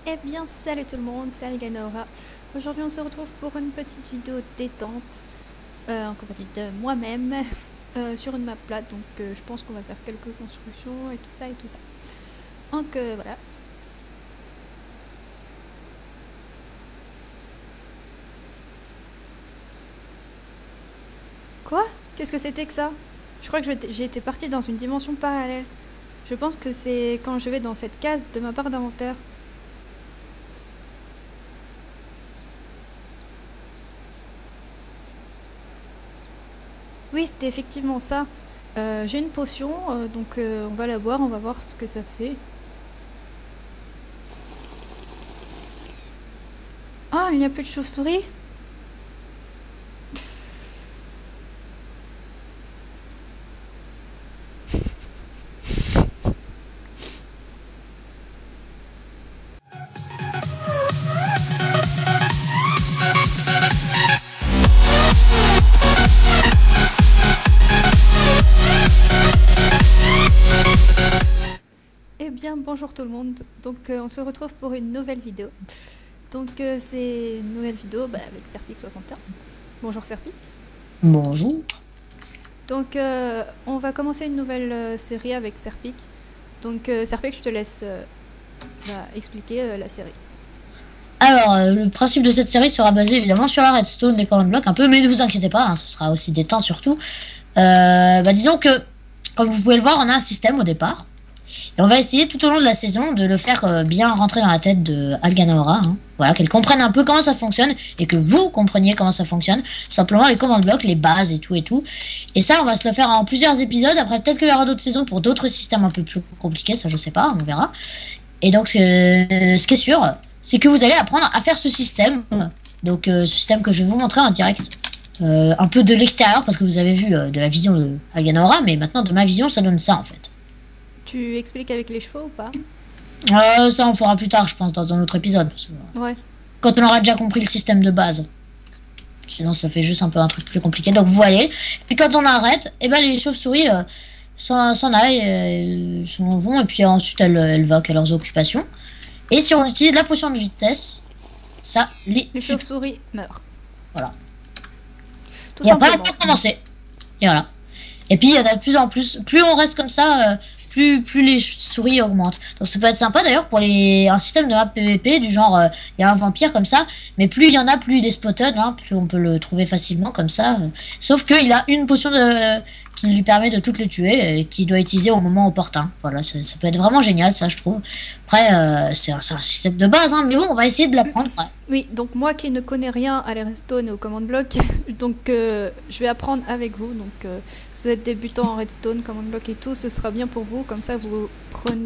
Eh bien, salut tout le monde, c'est Alganora. Aujourd'hui, on se retrouve pour une petite vidéo détente en compagnie de moi-même sur une map plate. Donc, je pense qu'on va faire quelques constructions et tout ça et tout ça. Donc, voilà. Quoi? Qu'est-ce que c'était que ça? Je crois que j'ai été partie dans une dimension parallèle. Je pense que c'est quand je vais dans cette case de ma barre d'inventaire. Oui, c'était effectivement ça. J'ai une potion, donc on va la boire, on va voir ce que ça fait. Ah, il n'y a plus de chauve-souris. Eh bien, bonjour tout le monde. Donc, on se retrouve pour une nouvelle vidéo. Donc, c'est une nouvelle vidéo avec Serpix61. Bonjour Serpix. Bonjour. Donc, on va commencer une nouvelle série avec Serpix. Donc, Serpix, je te laisse expliquer la série. Alors, le principe de cette série sera basé évidemment sur la redstone, des command blocks un peu, mais ne vous inquiétez pas, hein, ce sera aussi détente surtout. Disons que, comme vous pouvez le voir, on a un système au départ. Et on va essayer tout au long de la saison de le faire bien rentrer dans la tête de Alganora. Hein. Voilà, qu'elle comprenne un peu comment ça fonctionne et que vous compreniez comment ça fonctionne. Tout simplement les command blocks, les bases et tout et tout. Et ça, on va se le faire en plusieurs épisodes. Après, peut-être qu'il y aura d'autres saisons pour d'autres systèmes un peu plus compliqués, ça je sais pas, on verra. Et donc, ce qui est sûr, c'est que vous allez apprendre à faire ce système. Donc, ce système que je vais vous montrer en direct. Un peu de l'extérieur, parce que vous avez vu de la vision de Alganora, mais maintenant de ma vision, ça donne ça en fait. Tu expliques avec les chevaux ou pas? Ça, on fera plus tard, je pense, dans un autre épisode. Ouais. Quand on aura déjà compris le système de base. Sinon, ça fait juste un peu un truc plus compliqué. Donc, vous voyez. Puis quand on arrête, et les chauves-souris s'en aillent, s'en vont, et puis ensuite elles vaquent à leurs occupations. Et si on utilise la potion de vitesse, ça les chauves-souris meurent. Voilà. Tout et après, simplement. on peut recommencer. Et voilà. Et puis, il y en a de plus en plus. Plus on reste comme ça, plus les souris augmentent. Donc, ça peut être sympa d'ailleurs pour un système de map PVP du genre, il y a un vampire comme ça. Mais plus il y en a, plus il est spotted. Hein, plus on peut le trouver facilement comme ça. Sauf qu'il a une potion qui lui permet de toutes les tuer et qu'il doit utiliser au moment opportun. Voilà, ça peut être vraiment génial, ça, je trouve. Après, c'est un système de base, hein, mais bon, on va essayer de l'apprendre. Ouais. Oui, donc moi qui ne connais rien à la redstone et au command block, donc je vais apprendre avec vous. Donc si vous êtes débutant en redstone, command block et tout, ce sera bien pour vous. Comme ça, vous vous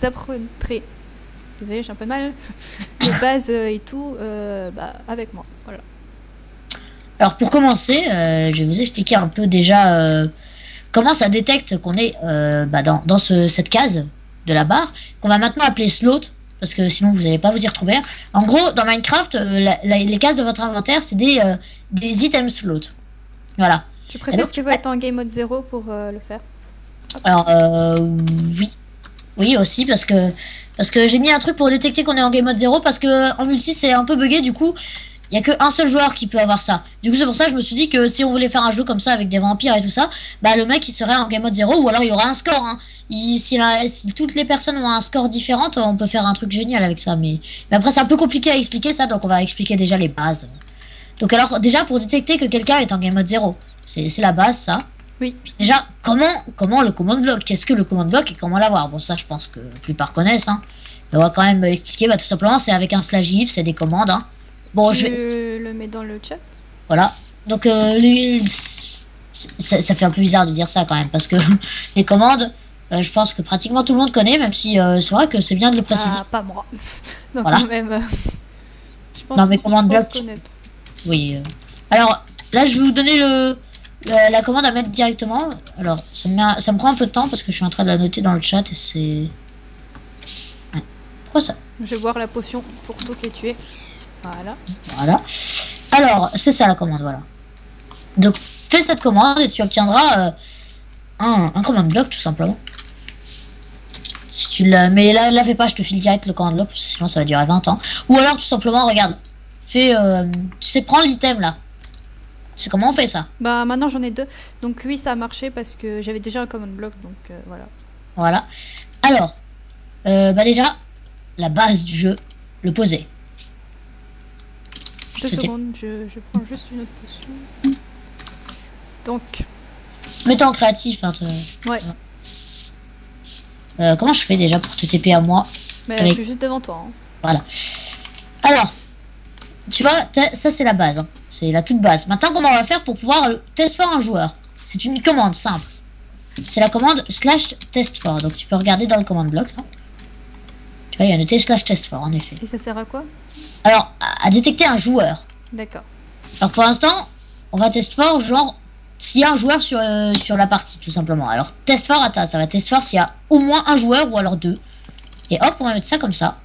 apprendrez. Désolée, j'ai un peu mal. Les bases et tout avec moi. Voilà. Alors pour commencer, je vais vous expliquer un peu déjà comment ça détecte qu'on est dans cette case de la barre, qu'on va maintenant appeler slot, parce que sinon vous n'allez pas vous y retrouver. En gros, dans Minecraft, les cases de votre inventaire, c'est des items slot. Voilà. Tu précises qu'il faut être en game mode 0 pour le faire? Alors oui. Oui aussi, parce que j'ai mis un truc pour détecter qu'on est en game mode 0, parce que en multi c'est un peu bugué, du coup il y a qu'un seul joueur qui peut avoir ça. Du coup, c'est pour ça que je me suis dit que si on voulait faire un jeu comme ça avec des vampires et tout ça, le mec il serait en game mode 0, ou alors il aura un score. Hein. Si toutes les personnes ont un score différent, on peut faire un truc génial avec ça. Mais après, c'est un peu compliqué à expliquer ça, donc on va expliquer déjà les bases. Donc, alors, déjà, pour détecter que quelqu'un est en game mode 0, c'est la base, ça. Oui. Puis déjà, comment le command block? Qu'est-ce que le command block et comment l'avoir? Bon, ça, je pense que la plupart connaissent. Hein. Mais on va quand même expliquer, tout simplement, c'est avec un /if, c'est des commandes. Hein. Bon, tu le mets dans le chat. Voilà. Donc ça fait un peu bizarre de dire ça quand même, parce que les commandes, je pense que pratiquement tout le monde connaît, même si c'est vrai que c'est bien de le préciser. Ah, pas moi. Donc voilà. quand même, je pense non, mais commande bloc. Connaître. Oui. Alors là, je vais vous donner la commande à mettre directement. Alors ça me prend un peu de temps parce que je suis en train de la noter dans le chat et c'est. Pourquoi ça? Je vais boire la potion pour toutes les tuer. Voilà. Voilà. Alors, c'est ça la commande, voilà. Donc, fais cette commande et tu obtiendras un command block tout simplement. Si tu l'as, mais là, la fais pas, je te file direct le command block parce que sinon ça va durer 20 ans. Ou alors tout simplement, regarde, fais, tu sais, prends l'item là. C'est comment on fait ça? Bah maintenant j'en ai 2. Donc oui, ça a marché parce que j'avais déjà un command block, donc voilà. Voilà. Alors, bah déjà, la base du jeu, le poser. 2 C'était- secondes, je prends juste une autre potion. Donc, Mets-toi en créatif. Hein, ouais. comment je fais déjà pour te TP à moi? Mais Avec- je suis juste devant toi. Hein. Voilà. Alors, tu vois, ça c'est la base. Hein. C'est la toute base. Maintenant, comment on va faire pour pouvoir test for un joueur? C'est une commande simple. C'est la commande /test for. Donc tu peux regarder dans le command block. Là. Tu vois, il y a noté /test for en effet. Et ça sert à quoi? Alors, à détecter un joueur. D'accord. Alors pour l'instant, on va test for genre s'il y a un joueur sur la partie tout simplement. Alors test for, attends, ça va test for s'il y a au moins un joueur ou alors 2. Et hop, on va mettre ça comme ça.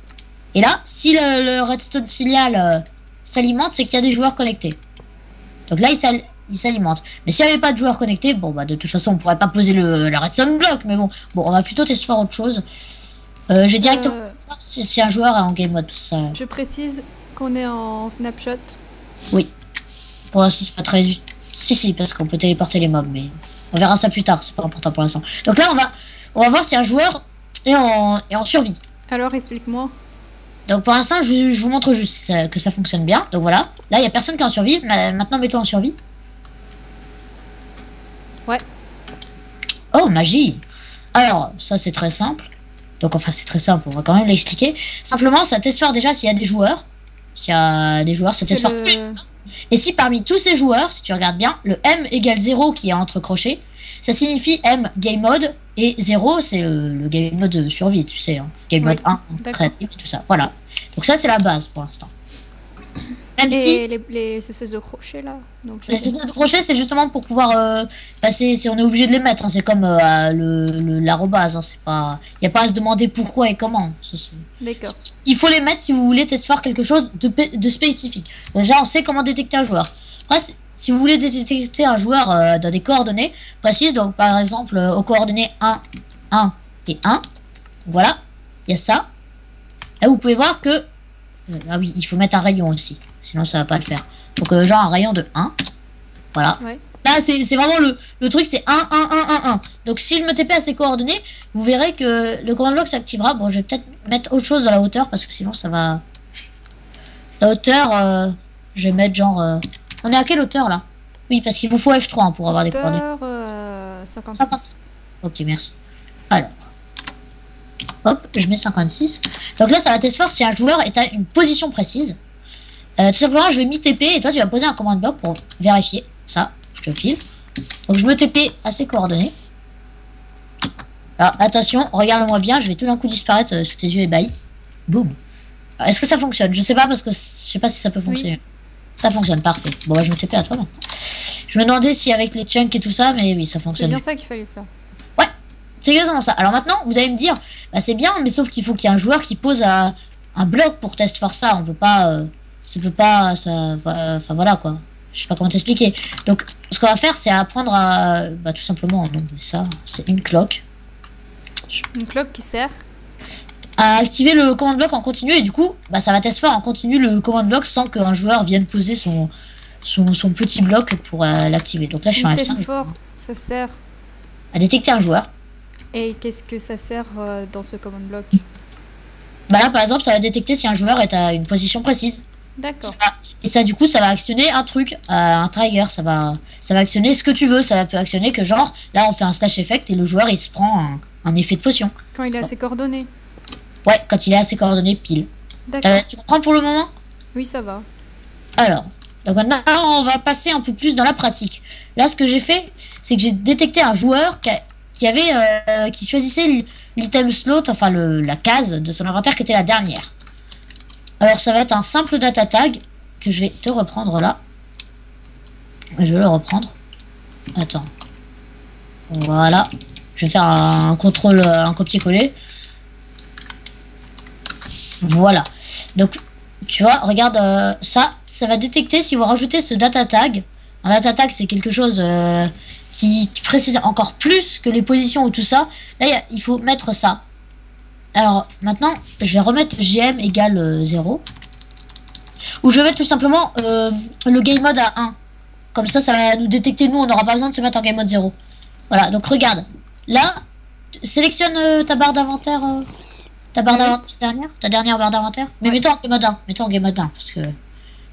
Et là, si le redstone signal s'alimente, c'est qu'il y a des joueurs connectés. Donc là, il s'alimente. Mais s'il n'y avait pas de joueurs connectés, bon bah de toute façon, on pourrait pas poser la redstone block. Mais bon, on va plutôt test for autre chose. J'ai directement test for si un joueur est en game mode. Ça... Je précise qu'on est en snapshot. Oui. Pour l'instant, c'est pas très... Si, parce qu'on peut téléporter les mobs, mais on verra ça plus tard, c'est pas important pour l'instant. Donc là, on va voir si un joueur est en survie. Alors explique-moi. Donc pour l'instant, je vous montre juste que ça fonctionne bien. Donc voilà, là, il n'y a personne qui est en survie. Maintenant, mets-toi en survie. Ouais. Oh, magie. Alors, ça, c'est très simple. Donc enfin, c'est très simple, on va quand même l'expliquer. Simplement, ça teste fort déjà s'il y a des joueurs. S'il y a des joueurs, ça teste fort plus. Et si parmi tous ces joueurs, si tu regardes bien, le M égale 0 qui est entre crochets, ça signifie M game mode et 0 c'est le game mode de survie, tu sais. Hein. Game mode 1, créatif et tout ça. Voilà. Donc ça c'est la base pour l'instant. Même et si les espèces de crochets là. Donc, les espèces de crochets c'est justement pour pouvoir passer, on est obligé de les mettre. Hein. C'est comme l'arrobase. Hein. C'est pas, il y a pas à se demander pourquoi et comment. D'accord. Il faut les mettre si vous voulez tester faire quelque chose de spécifique. Déjà, on sait comment détecter un joueur. Après, si vous voulez détecter un joueur dans des coordonnées précises, donc par exemple aux coordonnées 1, 1 et 1, voilà, il y a ça. Là, vous pouvez voir que... ah oui, il faut mettre un rayon aussi, sinon ça va pas le faire. Donc genre un rayon de 1, voilà. Ouais. Là, c'est vraiment le truc, c'est 1, 1, 1, 1, 1. Donc si je me TP à ces coordonnées, vous verrez que le command block s'activera. Bon, je vais peut-être mettre autre chose dans la hauteur, parce que sinon ça va... La hauteur, je vais mettre genre... On est à quelle hauteur, là? Oui, parce qu'il vous faut F3 hein, pour avoir des coordonnées. 56. Ok, merci. Alors... Hop, je mets 56. Donc là, ça va tester fort si un joueur est à une position précise. Tout simplement, je vais m'y TP, et toi, tu vas poser un command block pour vérifier ça. Je te file. Donc je me TP à ces coordonnées. Alors attention, regarde-moi bien, je vais tout d'un coup disparaître sous tes yeux ébahis. Boum. Est-ce que ça fonctionne? Je sais pas parce que je sais pas si ça peut fonctionner. Oui. Ça fonctionne, parfait. Bon bah je me TP à toi maintenant. Je me demandais si avec les chunks et tout ça, mais oui ça fonctionne. C'est bien ça qu'il fallait faire. Ouais, c'est exactement ça. Alors maintenant, vous allez me dire, bah c'est bien, mais sauf qu'il faut qu'il y ait un joueur qui pose un bloc pour test for ça. On peut pas, ça peut pas, ça, enfin voilà quoi. Je sais pas comment t'expliquer. Donc, ce qu'on va faire, c'est apprendre à... Bah, tout simplement, non, mais ça, c'est une cloque. Une cloque qui sert à activer le command block en continu. Et du coup, bah, ça va test fort en continu le command block sans qu'un joueur vienne poser son petit bloc pour l'activer. Donc là, je suis en test fort, ça sert à détecter un joueur. Et qu'est-ce que ça sert dans ce command block? Bah là, par exemple, ça va détecter si un joueur est à une position précise. D'accord. Et ça, du coup, ça va actionner un truc, un trigger. Ça va actionner ce que tu veux. Ça peut actionner que genre, là, on fait un slash effect et le joueur, il se prend un effet de potion. Quand il est à ses coordonnées. Ouais, quand il est à ses coordonnées pile. D'accord. Tu comprends pour le moment? Oui, ça va. Alors, donc maintenant, on va passer un peu plus dans la pratique. Là, ce que j'ai fait, c'est que j'ai détecté un joueur qui choisissait l'item slot, enfin la case de son inventaire qui était la dernière. Alors ça va être un simple data tag que je vais te reprendre là. Je vais le reprendre. Attends. Voilà. Je vais faire un contrôle, un copier-coller. Voilà. Donc, tu vois, regarde ça. Ça va détecter si vous rajoutez ce data tag. Un data tag, c'est quelque chose qui précise encore plus que les positions ou tout ça. Là, il faut mettre ça. Alors, maintenant, je vais remettre GM égale 0. Ou je vais mettre tout simplement le game mode à 1. Comme ça va nous détecter, nous, on n'aura pas besoin de se mettre en game mode 0. Voilà, donc regarde. Là, sélectionne ta barre d'inventaire. Ta barre d'inventaire dernière. Ta dernière barre d'inventaire. Mais mets-toi en game mode 1. Mets-toi en game mode 1. Parce que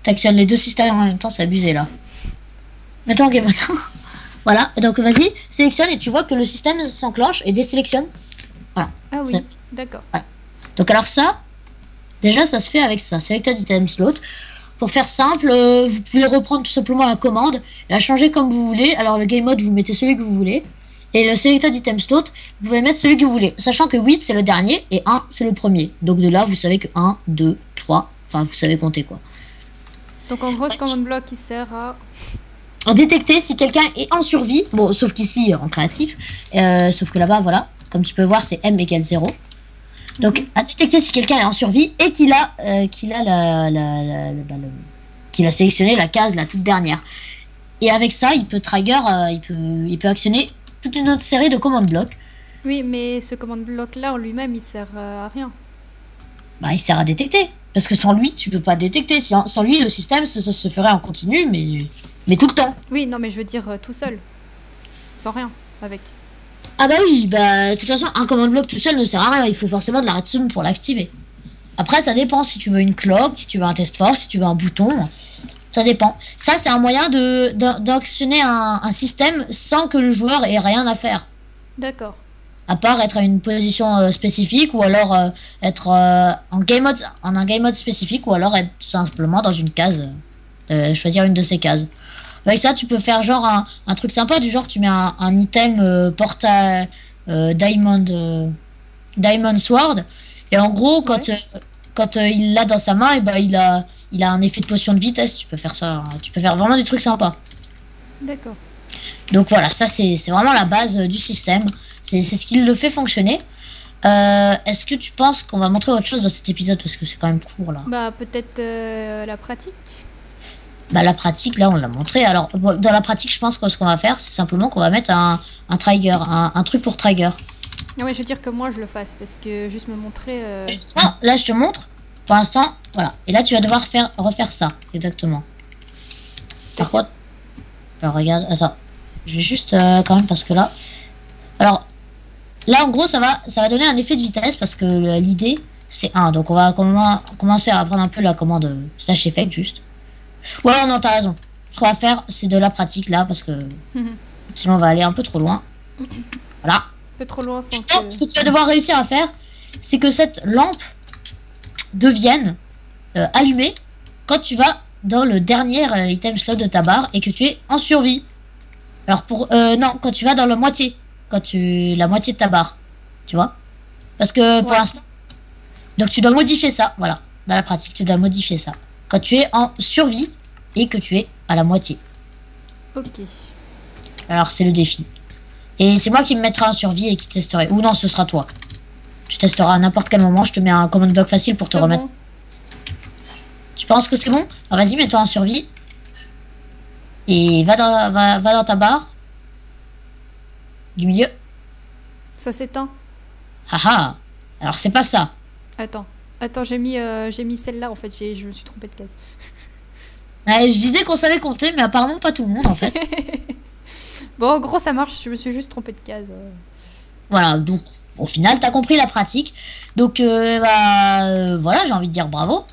t'actionnes les deux systèmes en même temps, c'est abusé là. Mets-toi en game mode 1. Voilà, et donc vas-y, sélectionne et tu vois que le système s'enclenche et désélectionne. Voilà. Ah oui, d'accord. Voilà. Donc alors ça, déjà ça se fait avec ça. Selected item slot. Pour faire simple, vous pouvez reprendre tout simplement la commande, la changer comme vous voulez. Alors le game mode, vous mettez celui que vous voulez. Et le selected item slot, vous pouvez mettre celui que vous voulez. Sachant que 8 c'est le dernier et 1 c'est le premier. Donc de là, vous savez que 1, 2, 3, enfin vous savez compter quoi. Donc en gros, ce command block qui sert à détecter si quelqu'un est en survie. Bon, sauf qu'ici en créatif. Sauf que là-bas, voilà. Comme tu peux voir, c'est M égale 0. Donc, à détecter si quelqu'un est en survie et qu'il a sélectionné la case la toute dernière. Et avec ça, il peut trigger, il peut actionner toute une autre série de command blocs. Oui, mais ce command block là en lui-même, il sert à rien. Bah, il sert à détecter. Parce que sans lui, tu peux pas détecter. Sans lui, le système se ferait en continu, mais tout le temps. Oui, non, mais je veux dire tout seul. Sans rien, avec. Ah bah oui, bah de toute façon, un command block tout seul ne sert à rien. Il faut forcément de la redstone pour l'activer. Après, ça dépend si tu veux une clock, si tu veux un test force, si tu veux un bouton. Ça dépend. Ça, c'est un moyen d'actionner un système sans que le joueur ait rien à faire. D'accord. À part être à une position spécifique ou alors être en un game mode spécifique ou alors être tout simplement dans une case. Choisir une de ces cases. Avec ça, tu peux faire genre un truc sympa, du genre tu mets un item porta Diamond Sword, et en gros, quand il l'a dans sa main, et ben il a un effet de potion de vitesse. Tu peux faire ça, tu peux faire vraiment des trucs sympas. D'accord. Donc voilà, ça c'est vraiment la base du système. C'est ce qui le fait fonctionner. Est-ce que tu penses qu'on va montrer autre chose dans cet épisode, parce que c'est quand même court là? Bah peut-être la pratique. Bah la pratique, là on l'a montré. Alors dans la pratique, je pense que ce qu'on va faire, c'est simplement qu'on va mettre un trigger, un truc pour trigger. Non mais je veux dire que moi je le fasse, parce que juste me montrer... Justement, là je te montre, pour l'instant, voilà. Et là tu vas devoir refaire ça, exactement. Par contre, alors regarde, attends. Je vais juste quand même, parce que là... Alors, là en gros ça va donner un effet de vitesse, parce que l'idée c'est 1. Donc on va commencer à apprendre un peu la commande slash effect juste. Ouais, non, t'as raison. Ce qu'on va faire, c'est de la pratique là, parce que sinon on va aller un peu trop loin. Voilà. Un peu trop loin sans ce que tu vas devoir réussir à faire, c'est que cette lampe devienne allumée quand tu vas dans le dernier item slot de ta barre et que tu es en survie. Alors non, quand tu vas dans la moitié. La moitié de ta barre. Tu vois? Parce que pour l'instant... Donc tu dois modifier ça, voilà. Dans la pratique, tu dois modifier ça. Quand tu es en survie et que tu es à la moitié. Ok. Alors c'est le défi. Et c'est moi qui me mettrai en survie et qui testerai. Ou non, ce sera toi. Tu testeras à n'importe quel moment. Je te mets un command block facile pour te remettre. Bon. Tu penses que c'est bon? Alors vas-y, mets-toi en survie. Et va dans ta barre. Du milieu. Ça s'éteint. Haha. Alors c'est pas ça. Attends, j'ai mis celle-là en fait, je me suis trompée de case. Ouais, je disais qu'on savait compter, mais apparemment pas tout le monde en fait. Bon, en gros ça marche, je me suis juste trompée de case. Voilà, donc au final t'as compris la pratique. Donc voilà, j'ai envie de dire bravo.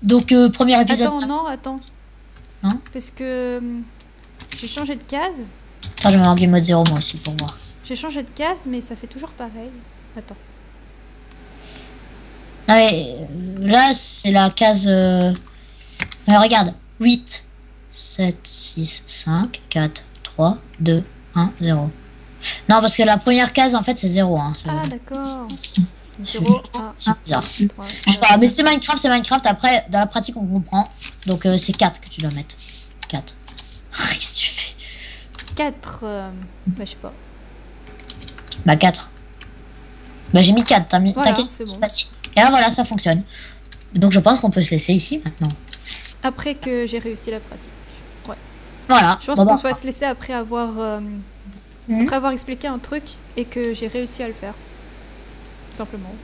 Donc premier épisode... Attends. Hein? Parce que j'ai changé de case. Attends, je vais en game mode 0 moi aussi pour voir. J'ai changé de case, mais ça fait toujours pareil. Attends. Non mais là c'est la case... regarde, 8, 7, 6, 5, 4, 3, 2, 1, 0. Non, parce que la première case en fait c'est 0. Hein. Ah d'accord. 0, 1, 2, 3, je sais pas, mais c'est Minecraft. Après, dans la pratique on comprend. Donc c'est 4 que tu dois mettre. 4. Qu'est-ce que tu fais? 4, bah je sais pas. Bah 4. Bah j'ai mis 4, t'as mis... Voilà, c'est bon. Et là voilà, ça fonctionne. Donc je pense qu'on peut se laisser ici maintenant. Après que j'ai réussi la pratique. Ouais. Voilà. Je pense qu'on va se laisser après avoir expliqué un truc et que j'ai réussi à le faire. Tout simplement.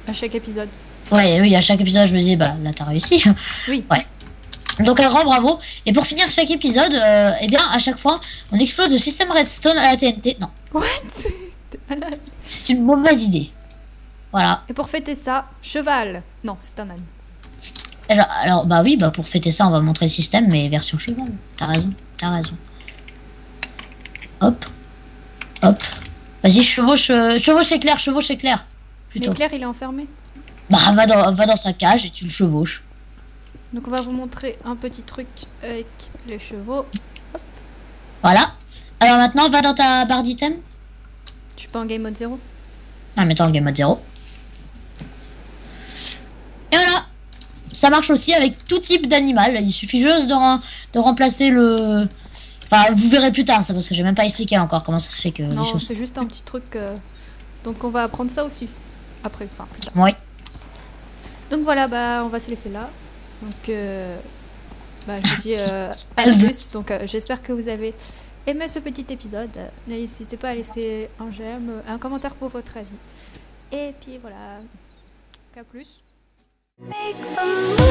À chaque épisode. Ouais, oui, à chaque épisode, je me dis, bah là, t'as réussi. Oui. Ouais. Donc un grand bravo. Et pour finir chaque épisode, eh bien, à chaque fois, on explose le système Redstone à la TNT. Non. What? T'es malade. C'est une mauvaise idée. Voilà. Et pour fêter ça, cheval. Non, c'est un âne. Alors, bah oui, bah pour fêter ça, on va montrer le système, mais version cheval. T'as raison, t'as raison. Hop. Hop. Vas-y, chevauche éclair, chevauche éclair. Plutôt. Mais Claire, il est enfermé. Bah, va dans sa cage et tu le chevauches. Donc on va vous montrer un petit truc avec les chevaux. Hop. Voilà. Alors maintenant, va dans ta barre d'item. Je suis pas en game mode 0. Ah, mais t'es en game mode 0. Et voilà. Ça marche aussi avec tout type d'animal. Il suffit juste de remplacer le... Enfin, vous verrez plus tard, ça, parce que j'ai même pas expliqué encore comment ça se fait que les Non, choses... c'est juste un petit truc. Donc on va apprendre ça aussi. Après, enfin plus tard. Oui. Donc voilà, bah on va se laisser là. Donc bah, je vous dis à plus. Donc j'espère que vous avez aimé ce petit épisode. N'hésitez pas à laisser un j'aime, un commentaire pour votre avis. Et puis voilà. À plus. Make a move.